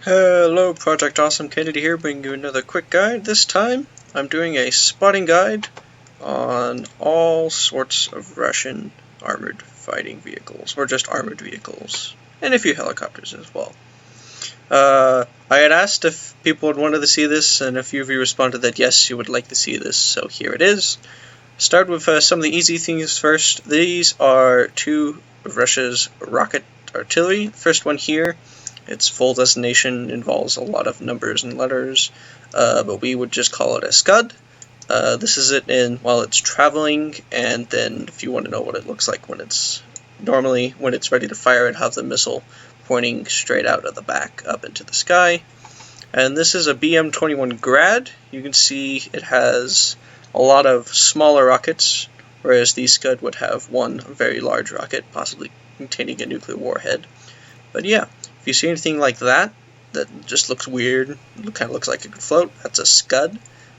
Hello, Project Awesome Kennedy here, bringing you another quick guide. This time, I'm doing a spotting guide on all sorts of Russian armored fighting vehicles, or just armored vehicles, and a few helicopters as well. I had asked if people would want to see this, and a few of you responded that yes, you would like to see this, so here it is. Start with some of the easy things first. These are two of Russia's rocket artillery. First one here. Its full designation involves a lot of numbers and letters, but we would just call it a Scud. This is it in while it's traveling, and then if you want to know what it looks like when it's ready to fire, it have the missile pointing straight out of the back up into the sky. And this is a BM-21 Grad. You can see it has a lot of smaller rockets, whereas the Scud would have one very large rocket, possibly containing a nuclear warhead. But yeah. If you see anything like that just looks weird, it kind of looks like it could float, that's a Scud,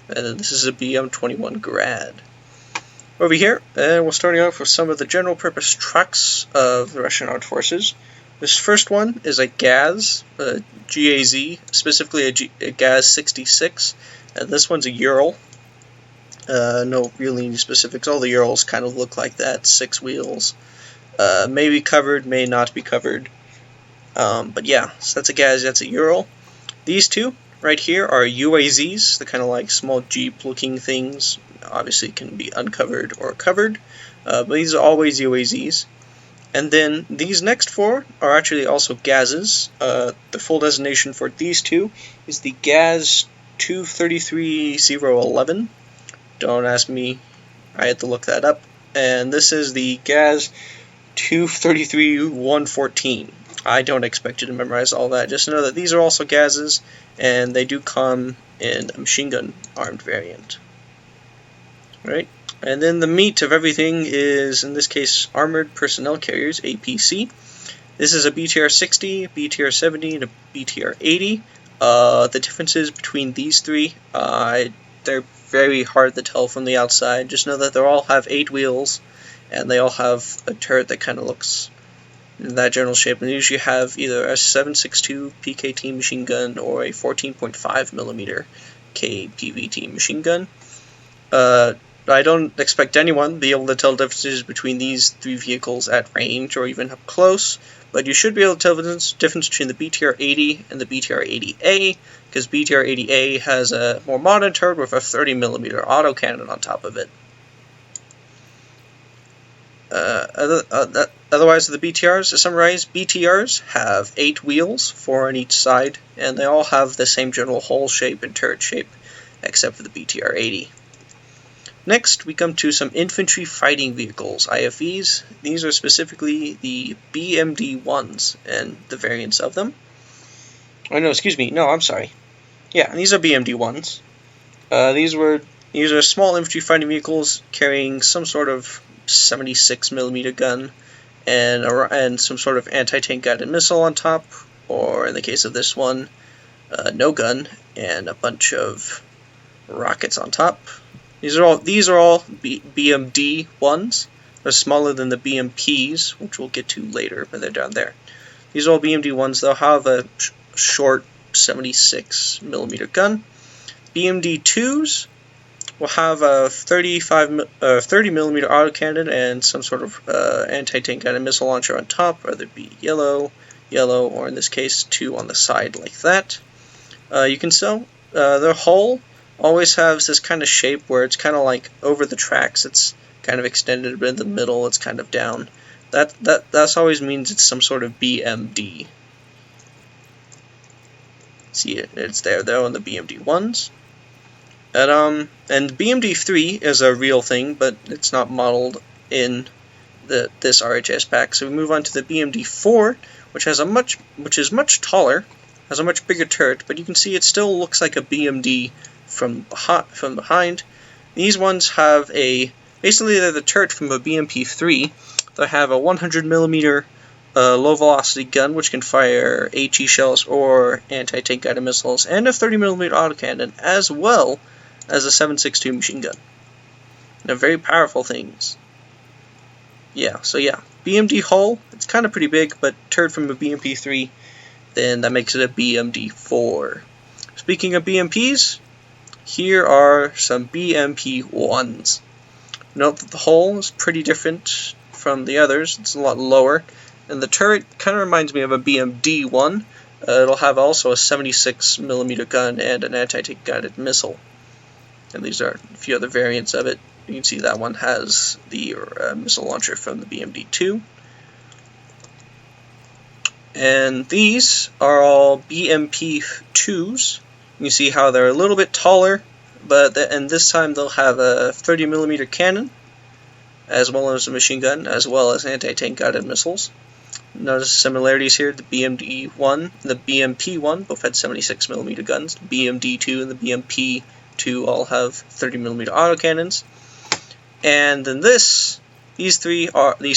and this is a BM-21 Grad. Over here, we're starting off with some of the general purpose trucks of the Russian Armed Forces. This first one is a GAZ, G-A-Z, specifically a GAZ 66, and this one's a Ural. No really specifics, all the Urals kind of look like that, 6 wheels, may be covered, may not be covered. But yeah, so that's a GAZ, that's a Ural. These two right here are UAZs, the kind of like small Jeep-looking things. Obviously can be uncovered or covered, but these are always UAZs. And then these next four are actually also GAZs. The full designation for these two is the GAZ 233011. Don't ask me, I had to look that up. And this is the GAZ 233114. I don't expect you to memorize all that. Just know that these are also GAZs, and they do come in a machine gun armed variant. Right? And then the meat of everything is, in this case, Armored Personnel Carriers, APC. This is a BTR 60, BTR 70, and a BTR 80. The differences between these three, they're very hard to tell from the outside. Just know that they all have 8 wheels, and they all have a turret that kind of looks in that general shape, and they usually have either a 7.62 PKT machine gun or a 14.5mm KPVT machine gun. I don't expect anyone to be able to tell differences between these three vehicles at range or even up close, but you should be able to tell the difference between the BTR-80 and the BTR-80A, because BTR-80A has a more modern turret with a 30mm autocannon on top of it. Otherwise, the BTRs, to summarize, BTRs have 8 wheels, 4 on each side, and they all have the same general hull shape and turret shape, except for the BTR-80. Next, we come to some infantry fighting vehicles, IFVs. These are specifically the BMD-1s and the variants of them. Oh no, excuse me, no, I'm sorry. Yeah, these are BMD-1s. These are small infantry fighting vehicles carrying some sort of 76mm gun and some sort of anti-tank guided missile on top, or in the case of this one, no gun and a bunch of rockets on top. These are all BMD ones. They're smaller than the BMPs, which we'll get to later, but they're down there. These are all BMD ones. They'll have a short 76mm gun. BMD 2s will have a 30mm autocannon and some sort of anti-tank guided missile launcher on top, whether it be yellow, or in this case 2 on the side like that. You can tell their hull always has this kind of shape where it's kind of like over the tracks. It's kind of extended, but in the middle it's kind of down. That always means it's some sort of BMD. See it? It's there though in the BMD ones. And BMD-3 is a real thing, but it's not modeled in this RHS pack. So we move on to the BMD-4, which is much taller, has a much bigger turret, but you can see it still looks like a BMD from behind. These ones have basically they're the turret from a BMP-3. They have a 100mm low velocity gun, which can fire HE shells or anti-tank guided missiles, and a 30mm autocannon, as well as a 7.62 machine gun. They're very powerful things. Yeah, so yeah, BMD hull, it's kind of pretty big, but turret from a BMP-3, then that makes it a BMD4. Speaking of BMPs, here are some BMP1s. Note that the hull is pretty different from the others. It's a lot lower, and the turret kind of reminds me of a BMD1. It'll have also a 76mm gun and an anti-tank guided missile. And these are a few other variants of it. You can see that one has the missile launcher from the BMD2. And these are all BMP2s. You see how they're a little bit taller, and this time they'll have a 30mm cannon, as well as a machine gun, as well as anti-tank guided missiles. Notice similarities here. The BMD1 and the BMP1 both had 76mm guns. The BMD2 and the BMP2 all have 30mm autocannons. And then these four, are the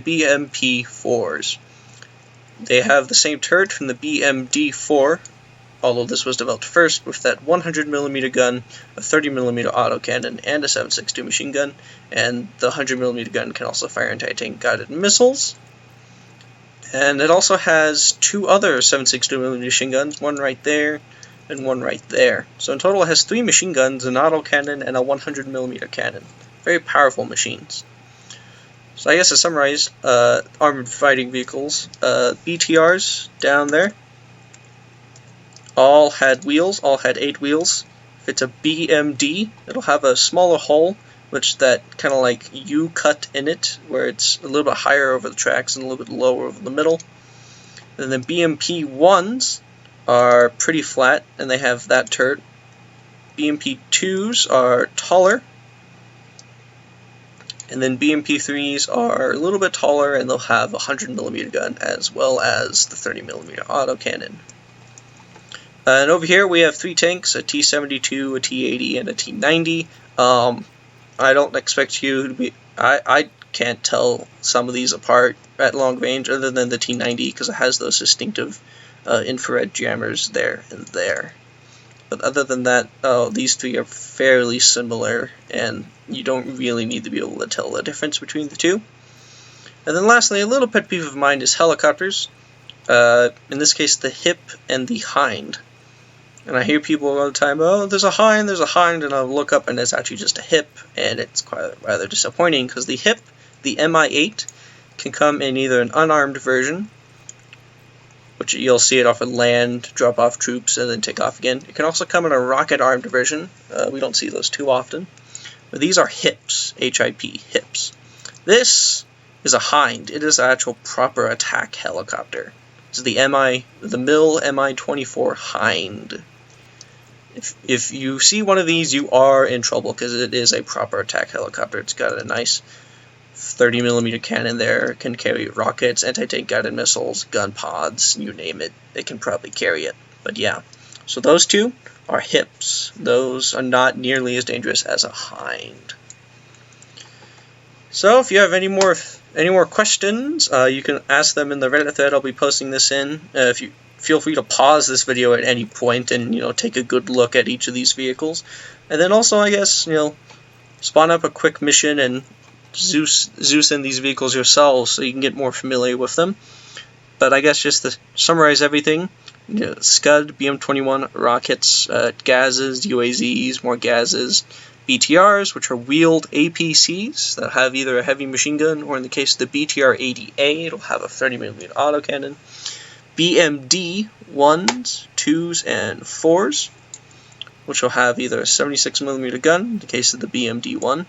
BMP4s. They have the same turret from the BMD4, although this was developed first, with that 100mm gun, a 30mm autocannon, and a 7.62 machine gun. And the 100mm gun can also fire anti-tank guided missiles. And it also has two other 7.62mm machine guns, one right there and one right there. So in total it has 3 machine guns, an autocannon, and a 100mm cannon. Very powerful machines. So I guess to summarize, armored fighting vehicles, BTRs down there, all had wheels, all had 8 wheels. If it's a BMD, it'll have a smaller hull, which that kind of like U-cut in it, where it's a little bit higher over the tracks and a little bit lower over the middle. And then BMP1s are pretty flat, and they have that turret. BMP2s are taller, and then BMP3s are a little bit taller, and they'll have a 100mm gun as well as the 30mm autocannon. And over here we have 3 tanks, a T-72, a T-80, and a T-90. I don't expect you to be... I can't tell some of these apart at long range other than the T-90 because it has those distinctive infrared jammers there and there. But other than that, these 3 are fairly similar, and you don't really need to be able to tell the difference between the 2. And then lastly, a little pet peeve of mine is helicopters. In this case, the HIP and the HIND. And I hear people all the time, oh, there's a HIND, and I'll look up and it's actually just a HIP, and it's quite rather disappointing because the HIP, the MI8, can come in either an unarmed version, which you'll see it often land, drop off troops, and then take off again. It can also come in a rocket-armed version. We don't see those too often. But these are HIPs, H-I-P, HIPs. This is a HIND. It is an actual proper attack helicopter. This is the MIL Mi-24 HIND. If you see one of these, you are in trouble because it is a proper attack helicopter. It's got a nice 30mm cannon there. It can carry rockets, anti-tank guided missiles, gun pods, you name it. It can probably carry it. But yeah, so those 2 are HIPs. Those are not nearly as dangerous as a HIND. So if you have any more questions, you can ask them in the Reddit thread. I'll be posting this in. If you feel free to pause this video at any point and take a good look at each of these vehicles, and then also I guess spawn up a quick mission and Zeus in these vehicles yourselves so you can get more familiar with them. But I guess just to summarize everything, Scud, BM-21 rockets, gases, UAZs, more gases, BTRs, which are wheeled APCs that have either a heavy machine gun, or in the case of the BTR-80A, it'll have a 30mm autocannon, BMD 1s, 2s, and 4s, which will have either a 76mm gun, in the case of the BMD-1,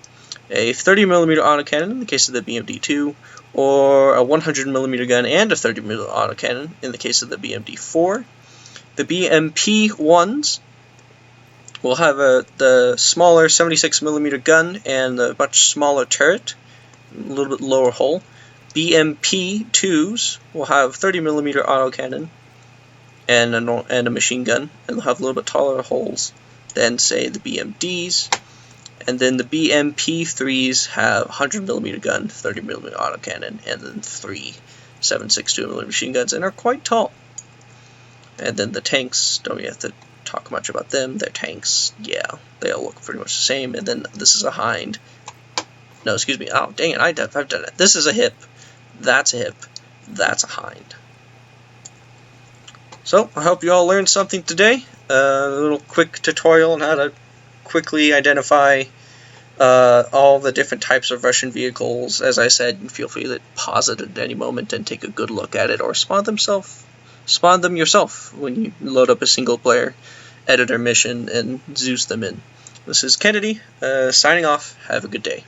a 30mm autocannon, in the case of the BMD-2, or a 100mm gun and a 30mm autocannon, in the case of the BMD-4. The BMP-1s will have the smaller 76mm gun and a much smaller turret, a little bit lower hull. BMP-2s will have 30mm autocannon and a machine gun, and they'll have a little bit taller hulls than, say, the BMDs. And then the BMP-3s have 100mm gun, 30mm autocannon, and then 3 7.62mm machine guns, and are quite tall. And then the tanks, don't you have to talk much about them. They're tanks, yeah, they all look pretty much the same. And then this is a HIND. No, excuse me, oh, dang it, I've done it. This is a HIP, that's a HIP, that's a HIND. So, I hope you all learned something today. A little quick tutorial on how to quickly identify all the different types of Russian vehicles. As I said, feel free to pause it at any moment and take a good look at it, or spawn them yourself when you load up a single-player editor mission and Zeus them in. This is Kennedy, signing off. Have a good day.